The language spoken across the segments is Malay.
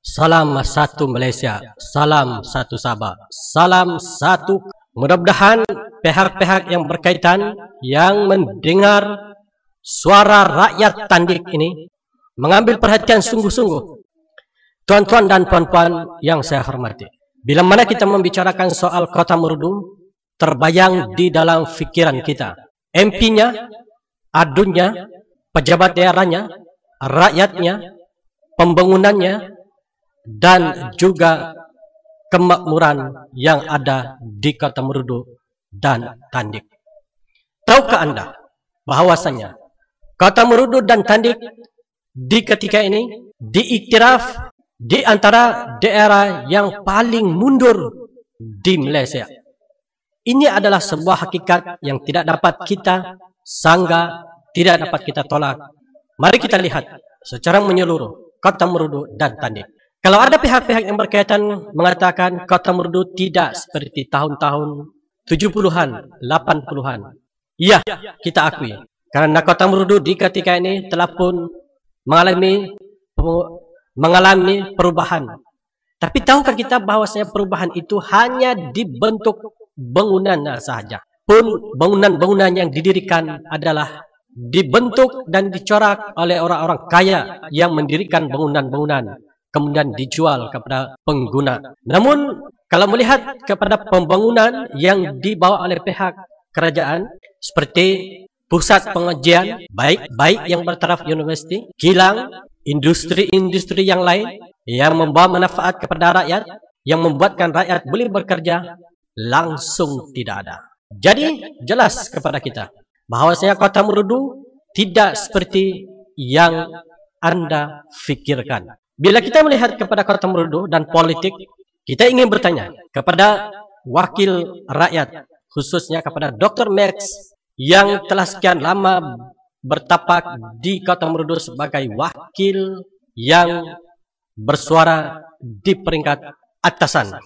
Salam satu Malaysia, salam satu Sabah, salam satu. Mudah-mudahan pihak-pihak yang berkaitan yang mendengar suara rakyat Tandik ini mengambil perhatian sungguh-sungguh. Tuan-tuan dan puan-puan yang saya hormati, bila mana kita membicarakan soal Kota Merudu, terbayang di dalam fikiran kita MP-nya, adunnya, pejabat daerahnya, rakyatnya, pembangunannya, dan juga kemakmuran yang ada di Kota Merudu dan Tandik. Tahukah Anda bahwasanya Kota Merudu dan Tandik di ketika ini diiktiraf di antara daerah yang paling mundur di Malaysia? Ini adalah sebuah hakikat yang tidak dapat kita sanggah, tidak dapat kita tolak. Mari kita lihat secara menyeluruh Kota Merudu dan Tandik. Kalau ada pihak-pihak yang berkaitan mengatakan Kota Merudu tidak seperti tahun-tahun 70-an, 80-an. Iya, kita akui. Karena Kota Merudu di ketika ini telah pun mengalami perubahan. Tapi tahukah kita bahwasanya perubahan itu hanya dibentuk bangunan sahaja. Pun bangunan-bangunan yang didirikan adalah dibentuk dan dicorak oleh orang-orang kaya yang mendirikan bangunan-bangunan, kemudian dijual kepada pengguna. Namun kalau melihat kepada pembangunan yang dibawa oleh pihak kerajaan seperti pusat pengajian, baik yang bertaraf universiti, kilang, industri-industri yang lain yang membawa manfaat kepada rakyat, yang membuatkan rakyat boleh bekerja, langsung tidak ada. Jadi jelas kepada kita bahwasanya Kota Merudu tidak seperti yang Anda fikirkan. Bila kita melihat kepada Kota Merudu dan politik, kita ingin bertanya kepada wakil rakyat, khususnya kepada Dr. Max yang telah sekian lama bertapak di Kota Merudu sebagai wakil yang bersuara di peringkat atasan.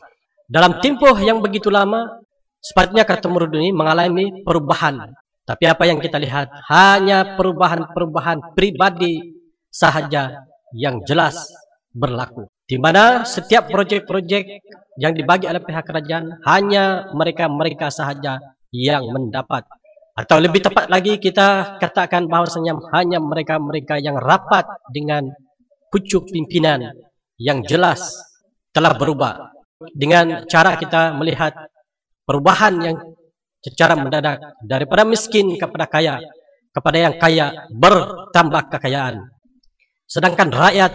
Dalam tempoh yang begitu lama, sepatutnya Kota Merudu ini mengalami perubahan. Tapi apa yang kita lihat hanya perubahan-perubahan pribadi sahaja yang jelas berlaku. Di mana setiap projek-projek yang dibagi oleh pihak kerajaan hanya mereka-mereka sahaja yang mendapat. Atau lebih tepat lagi kita katakan bahwasanya hanya mereka-mereka yang rapat dengan pucuk pimpinan yang jelas telah berubah. Dengan cara kita melihat perubahan yang secara mendadak daripada miskin kepada kaya, kepada yang kaya bertambah kekayaan, sedangkan rakyat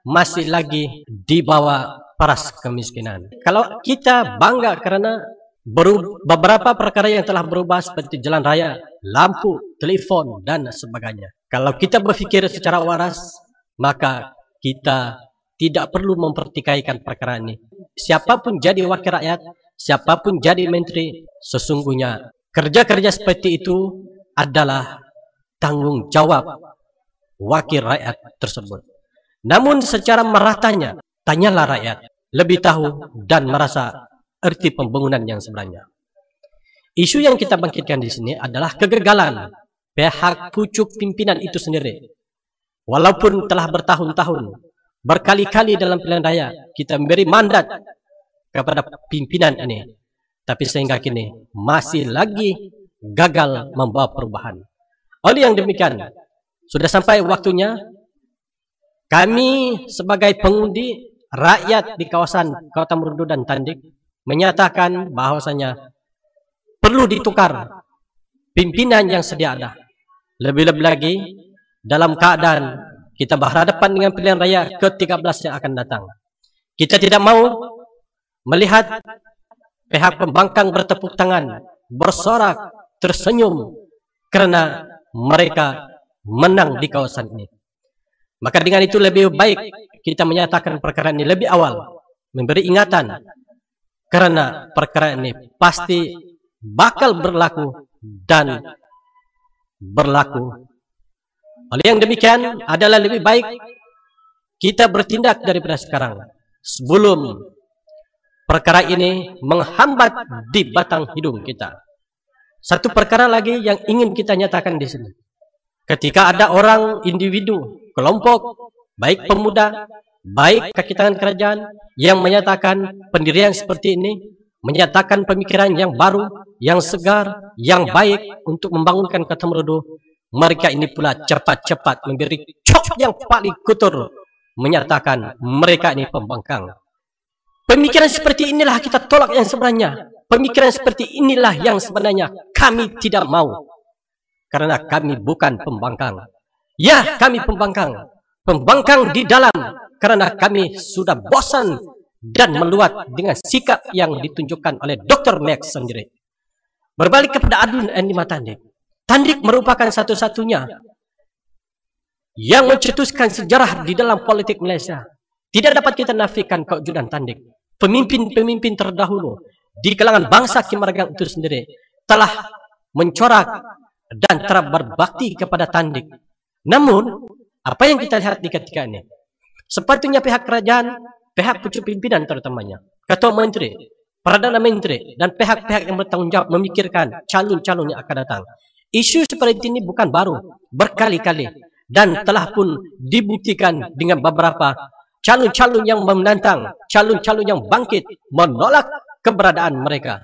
masih lagi di bawah paras kemiskinan. Kalau kita bangga kerana beberapa perkara yang telah berubah seperti jalan raya, lampu, telefon dan sebagainya. Kalau kita berfikir secara waras, maka kita tidak perlu mempertikaikan perkara ini. Siapapun jadi wakil rakyat, siapapun jadi menteri, sesungguhnya kerja-kerja seperti itu adalah tanggung jawab wakil rakyat tersebut. Namun secara meratanya, tanyalah rakyat lebih tahu dan merasa erti pembangunan yang sebenarnya. Isu yang kita bangkitkan di sini adalah kegagalan pihak pucuk pimpinan itu sendiri. Walaupun telah bertahun-tahun, berkali-kali dalam pilihan raya kita memberi mandat kepada pimpinan ini, tapi sehingga kini masih lagi gagal membawa perubahan. Oleh yang demikian, sudah sampai waktunya kami sebagai pengundi rakyat di kawasan Kota Merudu dan Tandik menyatakan bahwasanya perlu ditukar pimpinan yang sedia ada. Lebih-lebih lagi dalam keadaan kita berhadapan dengan pilihan raya ke-13 yang akan datang. Kita tidak mau melihat pihak pembangkang bertepuk tangan, bersorak, tersenyum kerana mereka menang di kawasan ini. Maka dengan itu lebih baik kita menyatakan perkara ini lebih awal, memberi ingatan, kerana perkara ini pasti bakal berlaku dan berlaku. Oleh yang demikian adalah lebih baik kita bertindak daripada sekarang sebelum perkara ini menghambat di batang hidung kita. Satu perkara lagi yang ingin kita nyatakan di sini. Ketika ada orang, individu, kelompok, baik pemuda, baik kaki tangan kerajaan yang menyatakan pendirian seperti ini, menyatakan pemikiran yang baru, yang segar, yang baik untuk membangunkan Kota Merudu. Mereka ini pula cepat-cepat memberi cop yang paling kotor, menyatakan mereka ini pembangkang. Pemikiran seperti inilah kita tolak yang sebenarnya. Pemikiran seperti inilah yang sebenarnya kami tidak mau. Karena kami bukan pembangkang. Ya, kami pembangkang. Pembangkang di dalam. Karena kami sudah bosan dan meluat dengan sikap yang ditunjukkan oleh Dr. Max sendiri. Berbalik kepada Adun Andima Tandik. Tandik merupakan satu-satunya yang mencetuskan sejarah di dalam politik Malaysia. Tidak dapat kita nafikan kewujudan Tandik. Pemimpin-pemimpin terdahulu di kalangan bangsa Kimaragang itu sendiri telah mencorak dan telah berbakti kepada Tandik. Namun, apa yang kita lihat di ketika ini? Sepatutnya pihak kerajaan, pihak pucuk pimpinan terutamanya, Ketua Menteri, Perdana Menteri, dan pihak-pihak yang bertanggung jawab memikirkan calon-calon yang akan datang. Isu seperti ini bukan baru, berkali-kali, dan telah pun dibuktikan dengan beberapa calon-calon yang menantang, calon-calon yang bangkit, menolak keberadaan mereka.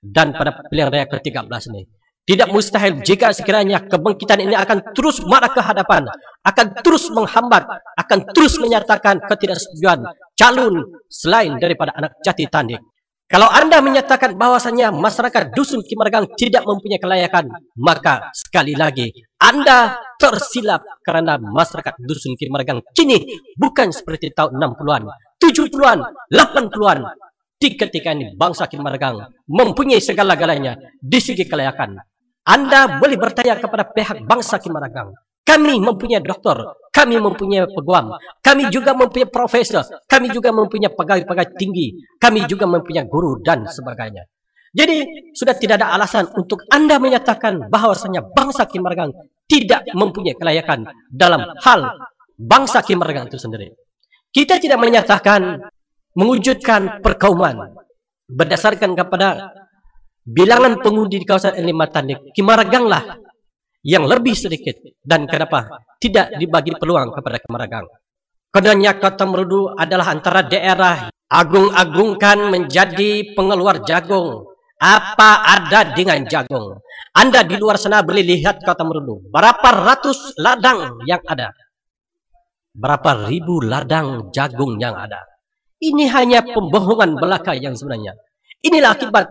Dan pada pilihan raya ke-13 ini, tidak mustahil jika sekiranya kebangkitan ini akan terus marah ke hadapan, akan terus menghambat, akan terus menyatakan ketidaksetujuan calon selain daripada anak jati Tandik. Kalau anda menyatakan bahwasanya masyarakat Dusun Kimaragang tidak mempunyai kelayakan, maka sekali lagi anda tersilap karena masyarakat Dusun Kimaragang kini bukan seperti tahun 60-an, 70-an, 80-an. Di ketika ini bangsa Kimaragang mempunyai segala-galanya di segi kelayakan. Anda boleh bertanya kepada pihak bangsa Kimaragang. Kami mempunyai doktor, kami mempunyai peguam, kami juga mempunyai profesor, kami juga mempunyai pegawai-pegawai tinggi, kami juga mempunyai guru dan sebagainya. Jadi sudah tidak ada alasan untuk anda menyatakan bahwasanya bangsa Kimaragang tidak mempunyai kelayakan dalam hal bangsa Kimaragang itu sendiri. Kita tidak menyatakan mewujudkan perkauman berdasarkan kepada bilangan pengundi di kawasan Andima Tandik. Kimaragang lah yang lebih sedikit, dan kenapa tidak dibagi peluang kepada Kimaragang? Karena Kota Merudu adalah antara daerah agung-agungkan menjadi pengeluar jagung. Apa ada dengan jagung? Anda di luar sana boleh lihat Kota Merudu, berapa ratus ladang yang ada, berapa ribu ladang jagung yang ada. Ini hanya pembohongan belaka yang sebenarnya. Inilah akibat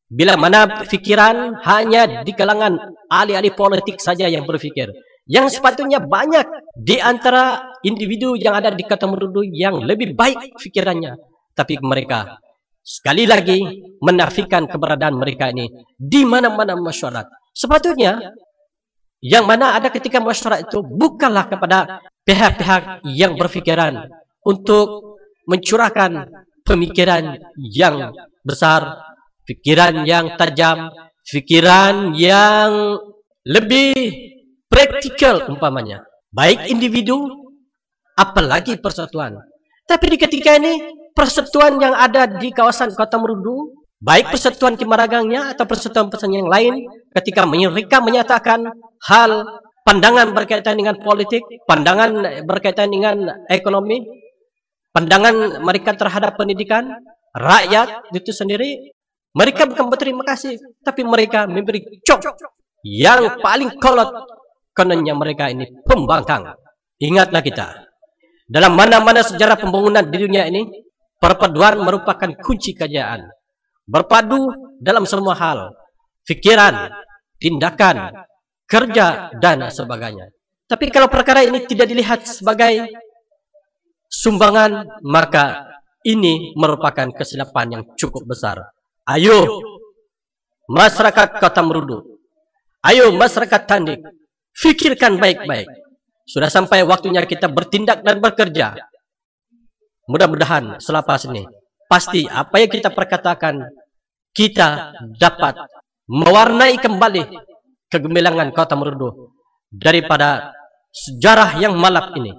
bila mana fikiran hanya di kalangan ahli-ahli politik saja yang berfikir. Yang sepatutnya banyak di antara individu yang ada di Kota Merudu yang lebih baik fikirannya. Tapi mereka sekali lagi menafikan keberadaan mereka ini di mana-mana masyarakat. Sepatutnya yang mana ada ketika masyarakat itu bukanlah kepada pihak-pihak yang berfikiran untuk mencurahkan pemikiran yang besar, pikiran yang tajam, pikiran yang lebih praktikal umpamanya. Baik individu, apalagi persatuan. Tapi di ketika ini, persatuan yang ada di kawasan Kota Merudu, baik persatuan Kimaragangnya atau persatuan-persatuan yang lain, ketika mereka menyatakan hal pandangan berkaitan dengan politik, pandangan berkaitan dengan ekonomi, pandangan mereka terhadap pendidikan, rakyat itu sendiri, mereka bukan berterima kasih, tapi mereka memberi cop yang paling kolot, kononnya mereka ini pembangkang. Ingatlah kita, dalam mana-mana sejarah pembangunan di dunia ini, perpaduan merupakan kunci kejayaan. Berpadu dalam semua hal, fikiran, tindakan, kerja, dan sebagainya. Tapi kalau perkara ini tidak dilihat sebagai sumbangan, maka ini merupakan kesilapan yang cukup besar. Ayo masyarakat Kota Merudu, ayo masyarakat Tandik, fikirkan baik-baik. Sudah sampai waktunya kita bertindak dan bekerja. Mudah-mudahan selepas ini pasti apa yang kita perkatakan, kita dapat mewarnai kembali kegemilangan Kota Merudu daripada sejarah yang malap ini.